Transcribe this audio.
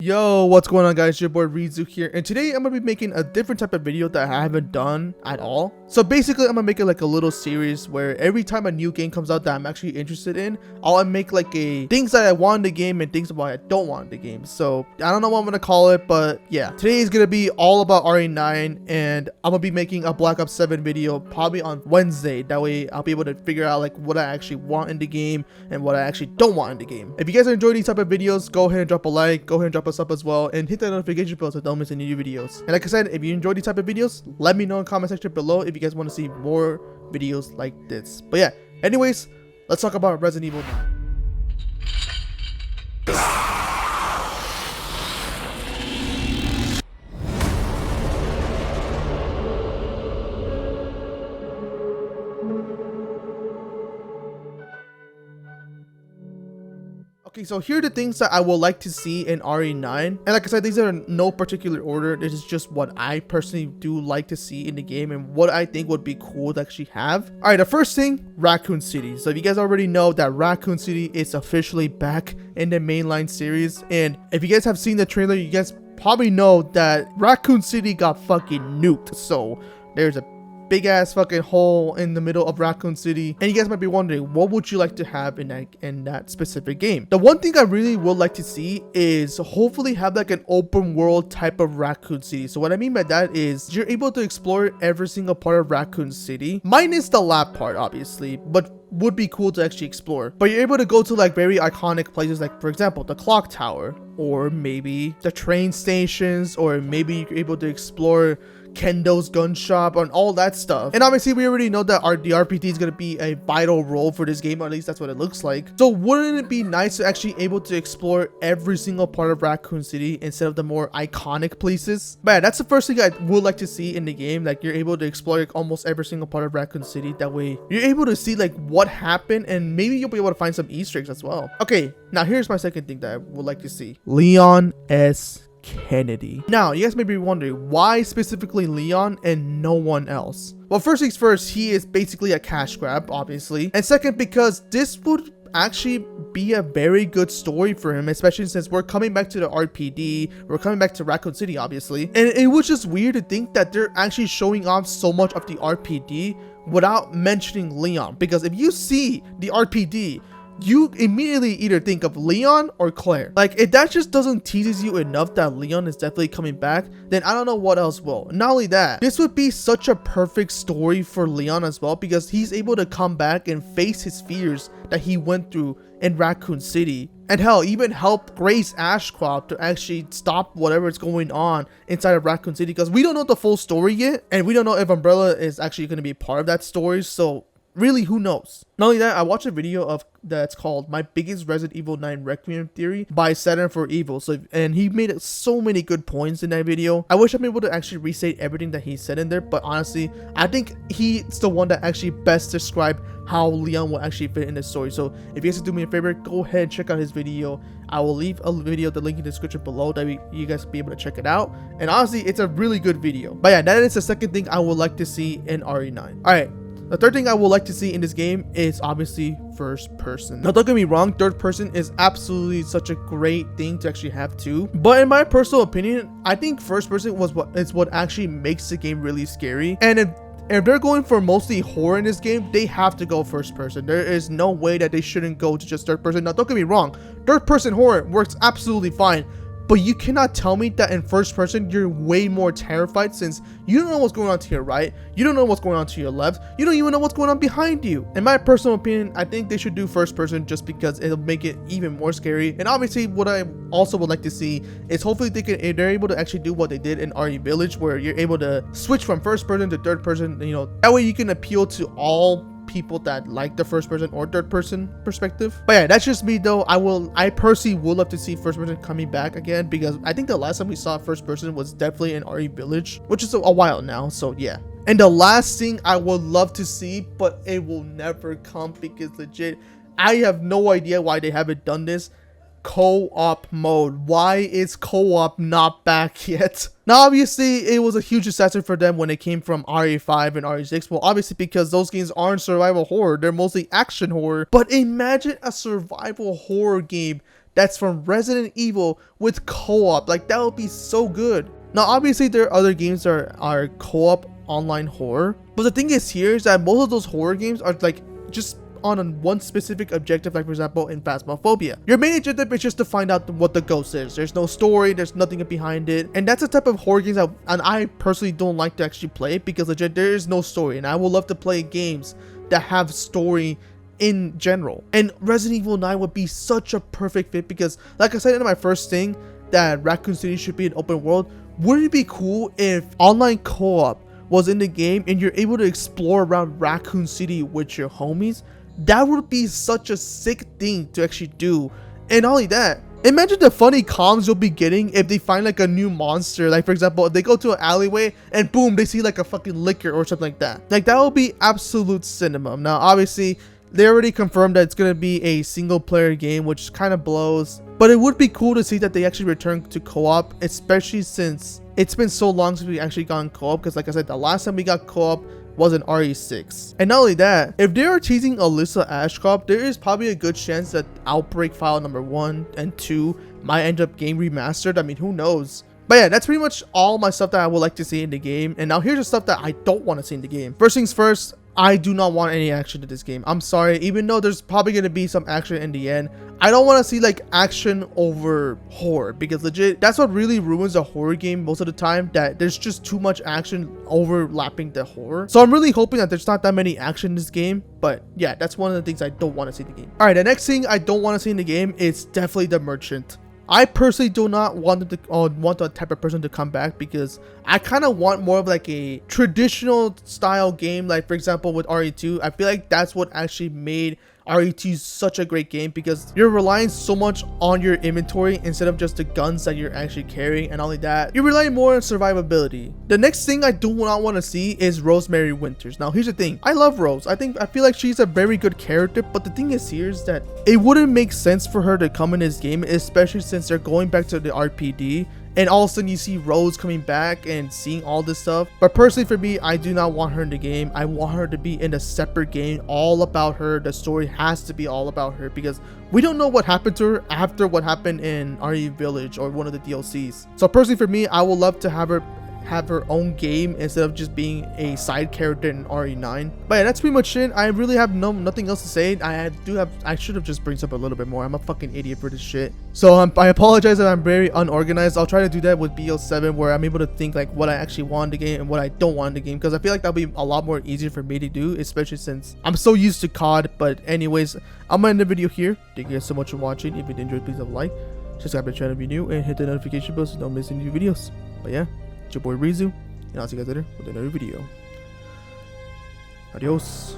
Yo, what's going on, guys? Your boy Rizu here, and today I'm gonna be making a different type of video that I haven't done at all. So basically, I'm gonna make it like a little series where every time a new game comes out that I'm actually interested in, I'll make like a things that I want in the game and things why I don't want in the game. So I don't know what I'm gonna call it, but yeah, today is gonna be all about RE9, and I'm gonna be making a Black Ops 7 video probably on Wednesday. That way, I'll be able to figure out like what I actually want in the game and what I actually don't want in the game. If you guys are enjoying these type of videos, go ahead and drop a like, go ahead and drop us up as well, and hit that notification bell so don't miss any new videos. And like I said, if you enjoy these type of videos, let me know in the comment section below if you guys want to see more videos like this. But yeah, anyways, let's talk about Resident Evil 9. Okay, so here are the things that I would like to see in RE9, and like I said, these are in no particular order. This is just what I personally do like to see in the game and what I think would be cool to actually have. All right, the first thing, Raccoon City. So if you guys already know that Raccoon City is officially back in the mainline series, and if you guys have seen the trailer, you guys probably know that Raccoon City got fucking nuked. So there's a big ass fucking hole in the middle of Raccoon City, and you guys might be wondering, what would you like to have in that specific game? The one thing I really would like to see is hopefully have like an open world type of Raccoon City. So what I mean by that is you're able to explore every single part of Raccoon City, minus the lab part obviously, but would be cool to actually explore. But you're able to go to like very iconic places, like for example the clock tower, or maybe the train stations, or maybe you're able to explore Kendo's gun shop and all that stuff. And obviously we already know that the RPD is going to be a vital role for this game, or at least that's what it looks like. So wouldn't it be nice to actually able to explore every single part of Raccoon City instead of the more iconic places? But yeah, that's the first thing I would like to see in the game. Like you're able to explore like almost every single part of Raccoon City. That way you're able to see like what happened, and maybe you'll be able to find some Easter eggs as well. Okay, now here's my second thing that I would like to see. Leon S. Kennedy. Now, you guys may be wondering, why specifically Leon and no one else? Well, first things first, he is basically a cash grab, obviously. And second, because this would actually be a very good story for him, especially since we're coming back to the RPD, we're coming back to Raccoon City, obviously. And it was just weird to think that they're actually showing off so much of the RPD without mentioning Leon. Because if you see the RPD, you immediately either think of Leon or Claire. Like, if that just doesn't teases you enough that Leon is definitely coming back, then I don't know what else will. Not only that, this would be such a perfect story for Leon as well, because he's able to come back and face his fears that he went through in Raccoon City. And hell, even help Grace Ashcroft to actually stop whatever's going on inside of Raccoon City, because we don't know the full story yet, and we don't know if Umbrella is actually going to be part of that story. So really, who knows? Not only that, I watched a video that's called My Biggest Resident Evil 9 Requiem Theory by Saturn for Evil. And he made so many good points in that video. I wish I'm able to actually restate everything that he said in there, but honestly, I think he's the one that actually best described how Leon will actually fit in the story. So if you guys do me a favor, go ahead and check out his video. I will leave a video, the link in the description below, that you guys will be able to check it out. And honestly, it's a really good video. But yeah, that is the second thing I would like to see in RE9. Alright. The third thing I would like to see in this game is obviously first person. Now, don't get me wrong, third person is absolutely such a great thing to actually have too. But in my personal opinion, I think first person is what actually makes the game really scary. And if they're going for mostly horror in this game, they have to go first person. There is no way that they shouldn't go to just third person. Now, don't get me wrong, third person horror works absolutely fine. But you cannot tell me that in first person, you're way more terrified, since you don't know what's going on to your right. You don't know what's going on to your left. You don't even know what's going on behind you. In my personal opinion, I think they should do first person just because it'll make it even more scary. And obviously, what I also would like to see is hopefully they're able to actually do what they did in RE Village, where you're able to switch from first person to third person. You know, that way you can appeal to all people that like the first person or third person perspective. But yeah, that's just me though. I personally would love to see first person coming back again, because I think the last time we saw first person was definitely in RE Village, which is a while now. So yeah. And the last thing I would love to see, but it will never come, because legit, I have no idea why they haven't done this. Co-op mode. Why is co-op not back yet? Now, obviously, it was a huge disaster for them when it came from RE5 and RE6. Well, obviously, because those games aren't survival horror. They're mostly action horror. But imagine a survival horror game that's from Resident Evil with co-op. Like, that would be so good. Now, obviously, there are other games that are co-op online horror, but the thing is here is that most of those horror games are like just on one specific objective. Like, for example, in Phasmophobia, your main objective is just to find out what the ghost is. There's no story, there's nothing behind it, and that's the type of horror games that, and I personally don't like to actually play, because legit there is no story, and I would love to play games that have story in general. And Resident Evil 9 would be such a perfect fit, because like I said in my first thing, that Raccoon City should be an open world. Wouldn't it be cool if online co-op was in the game and you're able to explore around Raccoon City with your homies? That would be such a sick thing to actually do. And not only that, imagine the funny comms you'll be getting if they find like a new monster. Like, for example, if they go to an alleyway and boom, they see like a fucking liquor or something like that. Like, that would be absolute cinema. Now, obviously, they already confirmed that it's going to be a single player game, which kind of blows. But it would be cool to see that they actually return to co-op, especially since it's been so long since we actually got co-op. Because like I said, the last time we got co-op was in RE6. And not only that, if they are teasing Alyssa Ashcroft, there is probably a good chance that Outbreak File number 1 and 2 might end up game remastered. I mean, who knows? But yeah, that's pretty much all my stuff that I would like to see in the game. And now here's the stuff that I don't want to see in the game. First things first, I do not want any action in this game. I'm sorry, even though there's probably going to be some action in the end, I don't want to see like action over horror, because legit, that's what really ruins a horror game most of the time, that there's just too much action overlapping the horror. So I'm really hoping that there's not that many action in this game. But yeah, that's one of the things I don't want to see in the game. All right, the next thing I don't want to see in the game is definitely the merchant. I personally do not want the type of person to come back, because I kind of want more of like a traditional style game. Like, for example, with RE2, I feel like that's what actually made RE2 such a great game, because you're relying so much on your inventory instead of just the guns that you're actually carrying. And not only that, you're relying more on survivability. The next thing I do not want to see is Rosemary Winters. Now, here's the thing. I love Rose. I feel like she's a very good character, but the thing is here is that it wouldn't make sense for her to come in this game, especially since they're going back to the RPD. And all of a sudden you see Rose coming back and seeing all this stuff. But personally for me, I do not want her in the game. I want her to be in a separate game, all about her. The story has to be all about her, because we don't know what happened to her after what happened in RE Village or one of the DLCs. So personally for me, I would love to have her own game instead of just being a side character in RE9. But yeah, that's pretty much it. I really have nothing else to say. I should have just brings up a little bit more. I'm a fucking idiot for this shit. So I apologize that I'm very unorganized. I'll try to do that with BL7, where I'm able to think like what I actually want in the game and what I don't want in the game, because I feel like that'll be a lot more easier for me to do, especially since I'm so used to COD. But anyways, I'm gonna end the video here. Thank you guys so much for watching. If you did enjoy, please leave a like, subscribe to the channel if you're new, and hit the notification bell so you don't miss any new videos. But yeah, it's your boy Rizu, and I'll see you guys later with another video. Adios.